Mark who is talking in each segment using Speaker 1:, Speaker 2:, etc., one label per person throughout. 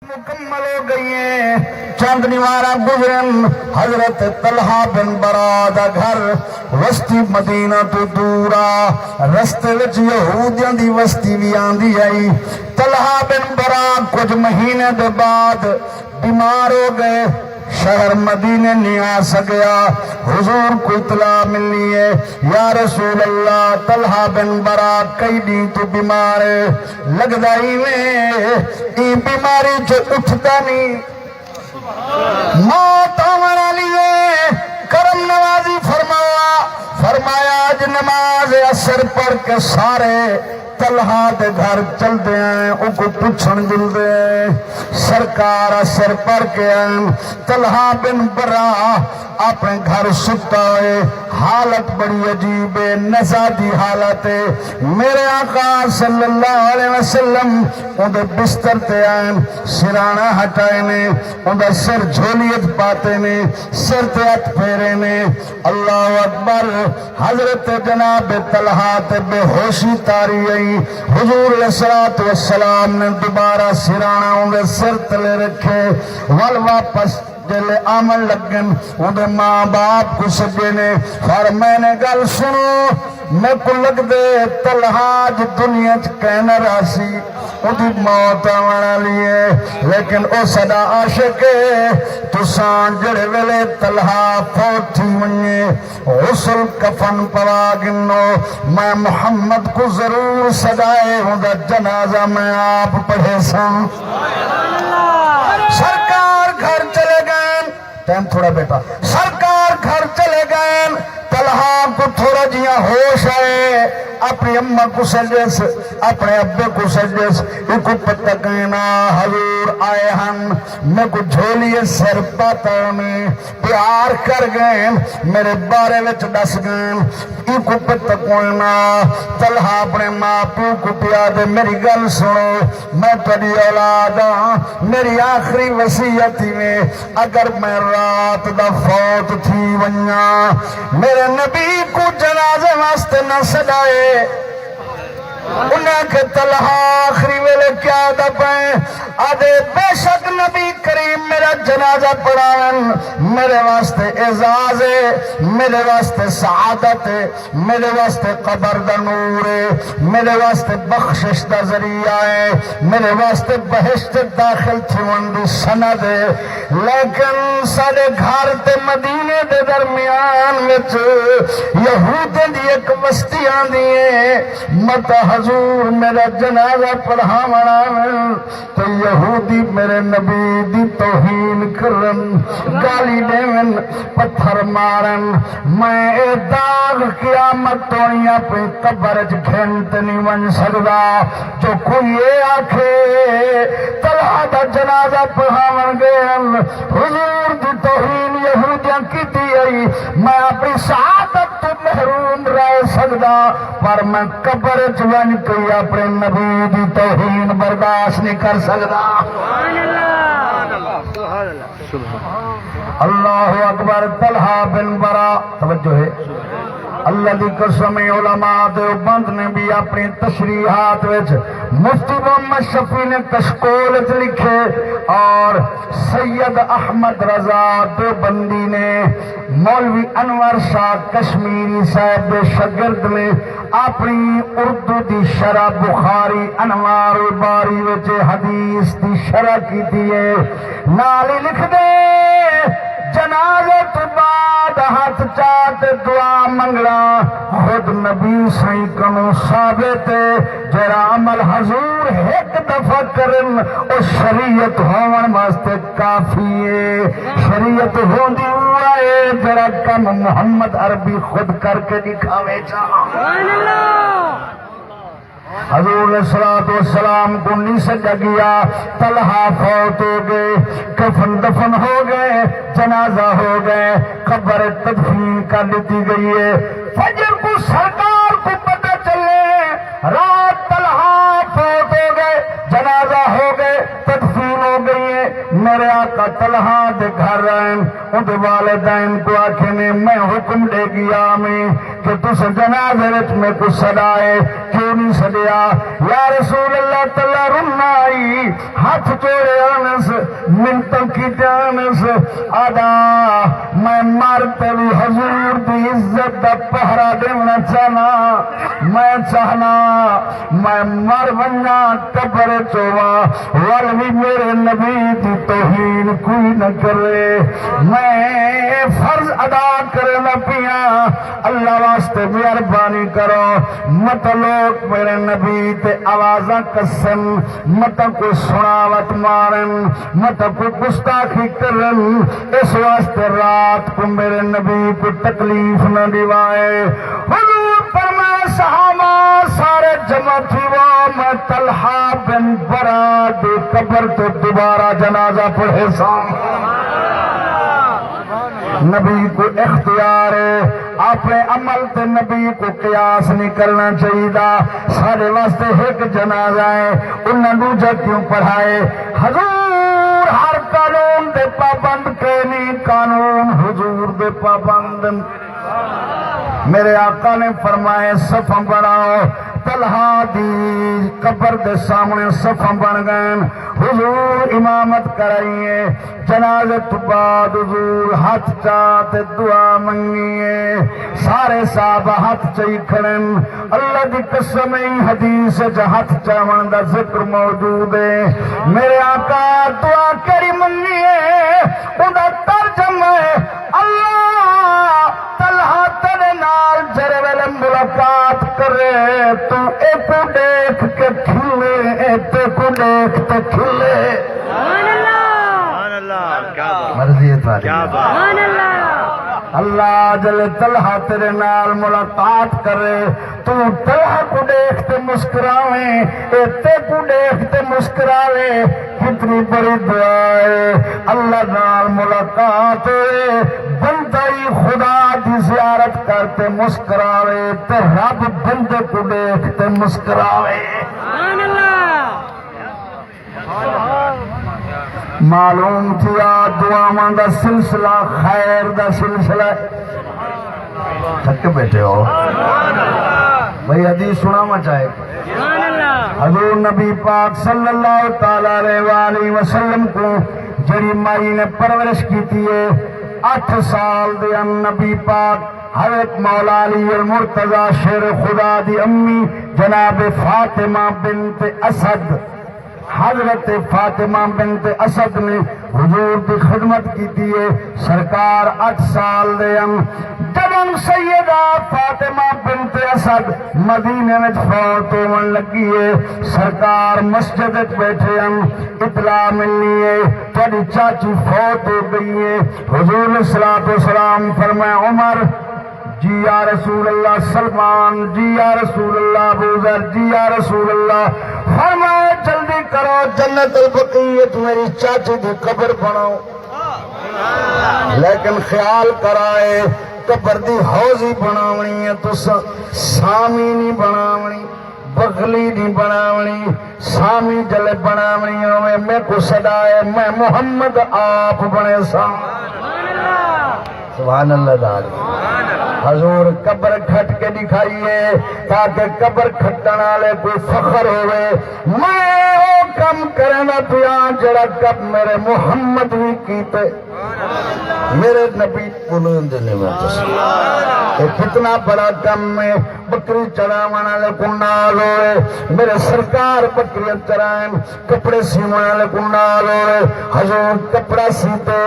Speaker 1: مکمل ہو گئی ہیں چند نیوارا گزرن حضرت طلحہ بن برا دا گھر وسطی مدینہ تو دورا رستے وچ یہودیاں دی وسطی بھی آندی آئی طلحہ بن برا کچھ مہینے دے بعد بیمار ہو گئے شہر مدینے نہیں آ سکیا حضور کو اطلاع ملی ہے یا رسول اللہ طلحہ بن برا کئی دن تو بیمار ہے لگدائی میں این بیماری جو اٹھتا نہیں موت آمن علیہ کرم نوازی فرمایا آج نماز اثر پڑھ کے سارے طلحہ دے گھر چل دے ہیں ان کو پوچھن جل دے ہیں سرکار اثر پڑھ کے ہیں طلحہ بن برا اپنے گھر ستا ہے حالت بڑی عجیب ہے نزادی حالت ہے میرے آقا صلی اللہ علیہ وسلم ان دے بستر تے آئیں سرانہ ہٹائے نے ان دے سر جھولیت پاتے نے سر تے ہتھ پھیرے نے اللہ اکبر حضرت جناب طلحہ تے بے ہوشی تاری آئی حضور علیہ السلام نے دوبارہ سرانہ ان دے سر تلے رکھے وال واپس جلے آمن لگن انہیں ماں باپ کو سجے نے اور میں نے گل سنو میں کو لگ دے طلحہ جو دنیا کہنا راسی انہیں موت آمنا لیے لیکن او صدا عاشق تو سان جڑے ویلے طلحہ فوت تھی منye غسل کفن پوا گنو میں محمد کو ضرور صدائے ہوں دا جنازہ میں آپ پڑھے سن سرکار گھر چلے گئے ٹائم تھوڑا بیٹا سرکار گھر چلے گئے طلحہ کو تھوڑا جیا ہوش آئے اپنی اماں کو سجس اپنے ابے کو سجس ایک پتہ کہنا حضور آئے ہن میں کو جھولیے سر پاتا میں پیار کر گئے میرے بارے وچ دس گئے ایک پتہ کہنا طلحہ اپنے ماں پیو کو پیا دے میری گل سنو میں تیری اولاد ہاں میری آخری وصیت میں اگر میں رات دا فوت تھی ونیا میرے نبی کو جنازے واسطے نہ سجائے انہیں کہ طلحہ آخری ویلے کیا دبائیں آدھے بے شک نبی کریم میرا جنازہ پڑھائیں میرے واسطے اعزاز ہے میرے واسطے سعادت ہے میرے واسطے قبر دا نور ہے میرے واسطے بخشش دا ذریعہ ہے میرے واسطے بہشت داخل تھیون دی سند ہے لیکن سارے گھر تے مدینے دے درمیان وچ یہود دی ایک وسطی آندی ہے مت حضور میرا جنازہ پڑھاونا تو یہودی میرے نبی دی توہین کرن گالی دیون پتھر مارن میں اے داغ قیامت تونی اپنی قبر گھنٹ نہیں من سکدا جو کوئی اے آکھے طلحہ دا جنازہ پڑھاون گئے حضور دی توہین یہودیاں کی دی آئی میں اپنی سعادت تو محروم رہ سکدا پر میں قبر ون کوئی اپنے نبی دی توہین برداشت نہیں کر سکتا اللہ اکبر طلحہ بن برا توجہ ہے اللہ دی قسم علماء دیوبند نے بھی اپنی تشریحات وچ مفتی محمد شفیع نے کشکول وچ لکھے اور سید احمد رضا دیوبندی نے مولوی انور شاہ کشمیری صاحب دے شاگرد نے اپنی اردو دی شرح بخاری انوار الباری وچ حدیث دی شرح کی دیئے نالی لکھ دے جنازے تو بعد ہاتھ چاہتے دعا منگنا خود نبی سائیں کنو ثابت جرا عمل حضور ایک دفعہ کرن اور شریعت ہون واسطے کافی ہے شریعت ہون دی ہوئے جرا کم محمد عربی خود کر کے دکھاوے چاہاں حضور علیہ السلام کو نہیں سجا گیا طلحہ فوت ہو گئے کفن دفن ہو گئے جنازہ ہو گئے قبر تدفین کر دیتی گئی ہے فجر کو سرکار کو پتہ چلے رات طلحہ فوت ہو گئے جنازہ ہو گئے تدفین ہو گئی ہے میرے آقا طلحہ دے گھر رہن ان دے والدین کو آکھے نے میں حکم دے گیا میں کہ تس جنازے وچ میں کو سدائے کیوں نہیں سدیا یا رسول اللہ تعالی رنا آئی ہاتھ جوڑے آنس منتوں کی جانس آدھا میں مارتے بھی حضور دی عزت دا پہرا دینا چاہنا میں چاہنا میں مر بننا قبر چوا ول بھی میرے نبی دی توہین کوئی نہ کرے میں فرض ادا کرنا پیا اللہ واسطے مہربانی کرو مت لوگ میرے نبی تے آوازاں کسن مت کوئی سناوت مارن مت کوئی گستاخی کرن اس واسطے رات کو میرے نبی کو تکلیف نہ دیوائے حضور فرمائے صحابہ سارے جمع تھی وہ میں طلحہ بن برا دی قبر تو دوبارہ جنازہ پڑھے سام نبی کو اختیار ہے اپنے عمل تے نبی کو قیاس نہیں کرنا چاہیے سارے واسطے ایک جنازہ ہے انہیں دوجہ کیوں پڑھائے حضور ہر قانون دے پابند کے نہیں قانون حضور دے پابند میرے آقا نے فرمائے صفاں بناؤ طلحہ دی قبر دے سامنے صفاں بن گئے حضور امامت کرائیے جنازے تو بعد حضور ہاتھ چاہتے دعا منگیے سارے صحابہ ہاتھ چاہی کھڑن اللہ دی قسم حدیث ہاتھ چاہن دا ذکر موجود ہے میرے آقا دعا کری منگیے انہا ترجمہ ہے اللہ طلحہ تیرے نال جرے ویلے ملاقات کرے تو ایک کو دیکھ کے کھلے ایک کو دیکھ کے کھلے مرضی ہے تاری اللہ جل طلحہ تیرے نال ملاقات کرے تو طلحہ کو دیکھتے مسکراویں ایتے کو دیکھتے مسکراویں کتنی بڑی دعا ہے اللہ نال ملاقات ہے بندائی خدا دی زیارت کرتے مسکراوے تے رب بندے کو دیکھتے مسکراوے معلوم تھیا دعاواں دا سلسلہ خیر دا سلسلہ تھک بیٹھے ہو بھئی حدیث سنا ما چاہے حضور نبی پاک صلی اللہ تعالیٰ علیہ وسلم کو جڑی مائی نے پرورش کی تھی 8 سال دے نبی پاک حضرت مولا علی المرتضی شیر خدا دی امی جناب فاطمہ بنت اسد حضرت فاطمہ بنت اسد نے حضور کی خدمت کی تھی سرکار 8 سال دے جب سیدہ فاطمہ بنت اسد مدینے میں فوت ہون لگی ہے سرکار مسجد بیٹھے اطلاع ملنی ہے تیری چاچی فوت ہو گئی ہے حضور نے صلاۃ والسلام فرمایا عمر جی یا رسول اللہ سلمان جی یا رسول اللہ ابو ذر جی یا رسول اللہ فرمایا جلدی کرو جنت البقیت میری چاچی دی قبر بناؤ لیکن خیال کرائے قبر دی حوضی بناونی ہے تو سامی نہیں بناونی بغلی نہیں بناونی سامی جلے بناونی ہوئے میں کو صدائے میں محمد آپ بنے سبحان اللہ تعالی حضور قبر کھٹ کے دکھائیے تاکہ قبر کھٹنا لے کوئی فخر ہوئے میں وہ کم کرنا پیا جڑا کب میرے محمد بھی کیتے میرے نبی انہوں دینے میں یہ کتنا بڑا کم ہے بکری چڑھاوانا لے کنال ہوئے میرے سرکار بکریاں چرائیں کپڑے سیوانا لے کنال ہوئے حضور کپڑا سیتے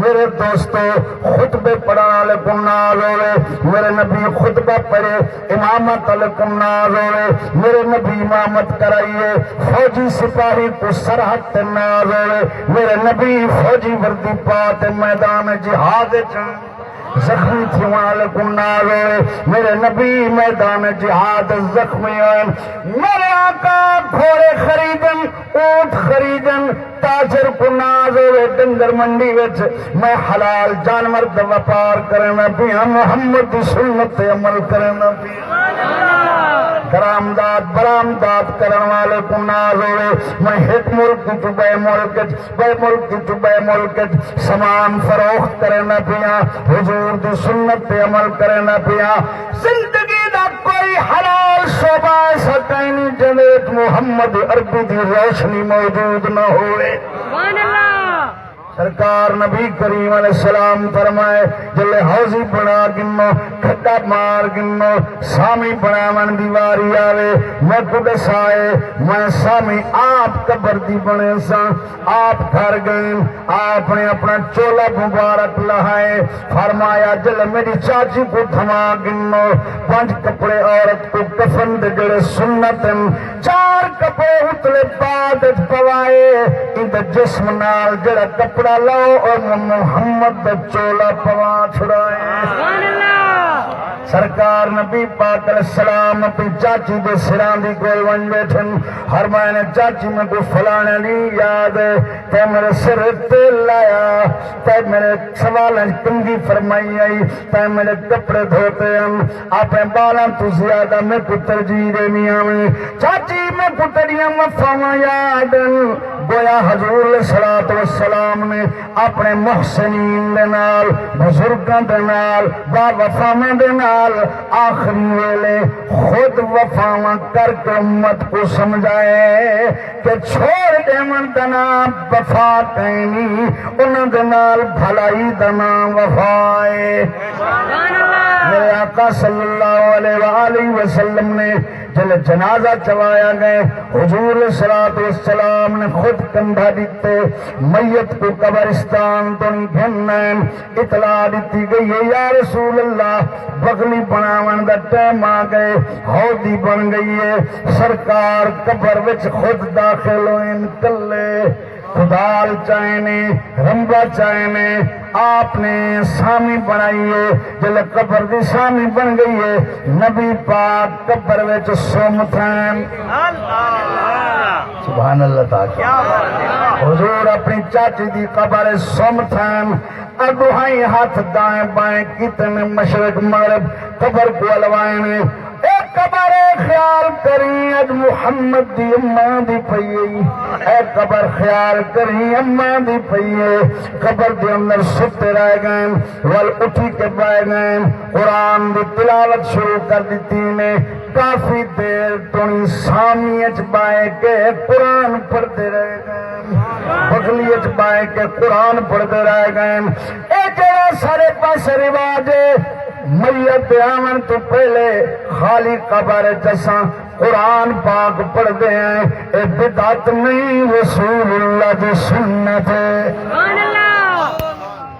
Speaker 1: میرے دوستو خطبے پڑھانا لے کنال ہوئے میرے نبی خطبہ پڑھے امامت لے کنال ہوئے میرے نبی امامت کرائیے فوجی سپاہی کو سرحد تنال ہوئے میرے نبی فوجی وردی پاتے میدان جہاد زخمی تھی والے کنال ہوئے میرے نبی میدان جہاد زخمی ہوئے میرے آقا گھوڑے خریدن اونٹ خریدن تاجر کناز ہوئے ڈنگر منڈی وچ میں حلال جانور دا وپار کرنا پیا محمد دی سنت عمل کرنا پیا حرامداد برامداد کرن والے کو ناز ہوئے میں ایک ملک تو بے ملک تو بے ملک سامان فروخت کرنا پیا حضور دی سنت پہ عمل کرنا پیا زندگی دا کوئی حلال شعبہ ایسا کہیں نہیں جنیت محمد عربی دی روشنی موجود نہ ہوئے
Speaker 2: سبحان اللہ
Speaker 1: سرکار نبی کریم علیہ السلام فرمائے جلے حوضی بنا گنو کھٹا مار گنو سامی بنا من دیواری آوے میں کدے سائے میں سامی آپ قبر دی بنے سا آپ گھر گئے آپ نے اپنا چولا مبارک لہائے فرمایا جلے میری چاچی کو تھما گنو 5 کپڑے عورت کو کفن دے جڑے سنتن 4 کپڑے اتلے بعد پوائے ان جسم نال جڑا کپڑا لاؤ اور محمد چولا پوا چھڑائے
Speaker 2: سبحان اللہ
Speaker 1: سرکار نبی پاک علیہ السلام اپنی چاچی دے سران دی کوئی ون بیٹھن ہر میں چاچی میں کوئی فلانے نہیں یاد تے میرے سر تیل لایا تے میرے سوال کنگی فرمائی آئی تے میرے کپڑے دھوتے ہیں آپ بالاں تو زیادہ میں کو ترجیح دینی آئی چاچی میں کو تریاں وفاواں یاد گویا حضور علیہ السلام نے اپنے محسنین دے نال بزرگاں دے نال با وفاواں دے نال آخری ویلے خود وفاواں کر کے امت کو سمجھائے کہ چھوڑ دے من دنا وفا کہنی انہوں دے نال بھلائی دنا وفائے میرے آقا صلی اللہ علیہ وآلہ وسلم نے جل جنازہ چوایا گئے حضور صلی اللہ علیہ وسلم نے خود کندھا دیتے میت کو قبرستان تو نہیں گھنن اطلاع دیتی گئی ہے یا رسول اللہ بغلی بناون دا ٹائم آ گئے ہودی بن گئی ہے سرکار قبر وچ خود داخل ہوئے کلے خدال چاہنے رمبا چاہنے آپ نے سامی بنائی ہے جل قبر دی سامی بن گئی ہے نبی پاک قبر وچ سومتھن سبحان اللہ تعالی حضور اپنی چاچی دی قبر سومتھن اگوہائی ہاتھ دائیں بائیں کتنے مشرق مغرب قبر کو علوائیں ایک قبر خیال کری اج محمد دی اماں دی پئی اے قبر خیال کری اماں دی پئی قبر دے اندر ستے رہ گئے ول اٹھی کے پائے گئے قرآن دی تلاوت شروع کر دیتی نے کافی دیر تونی سامیت بائے کے قرآن پڑھتے رہ گئے بغلیت بائے کے قرآن پڑھتے رہ گئے اے جڑا سارے پاس رواج میت آمن تو پہلے خالی قبر جیسا قرآن پاک پڑھ دے ہیں اے بدعت نہیں رسول اللہ دی سنت ہے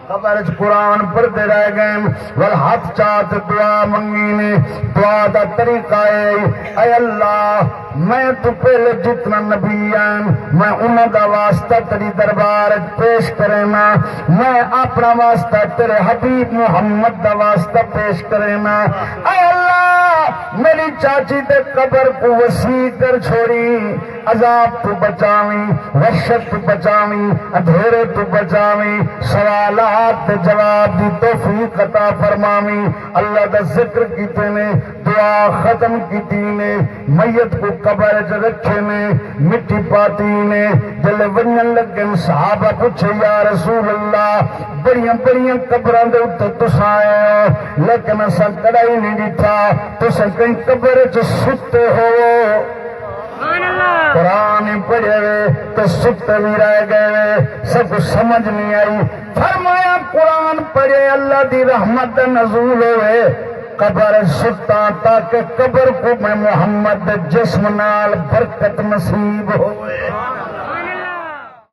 Speaker 1: قبر قرآن پڑھتے رہ گئے ول ہاتھ چاہت دعا منگی نے دعا دا طریقہ ہے اے اللہ میں تو پہلے جتنا نبی ہیں میں انہوں دا واسطہ تیری دربار پیش کرنا میں اپنا واسطہ تیرے حبیب محمد دا واسطہ پیش کرنا اے اللہ میری چاچی دے قبر کو وسیع کر چھوڑی عذاب تو بچاویں وحشت تو بچاویں اندھیرے تو بچاویں سوالات تے جواب دی توفیق عطا فرماویں اللہ دا ذکر کیتے نے دعا ختم کیتی نے میت کو قبر چ رکھے نے مٹی پاتی نے جلے ونجن لگن صحابہ پوچھے یا رسول اللہ بڑیاں بڑیاں قبراں دے اوتے تساں آئے ہو لیکن اساں کڑائی نہیں ڈٹھا تساں کہیں قبر چ ستے ہو قرآن پڑھے تو ستے بھی رہ گئے سب کو سمجھ نہیں آئی فرمایا قرآن پڑھے اللہ دی رحمت نزول ہوئے قبر ستا تاکہ قبر کو میں محمد جسم نال برکت نصیب ہوئے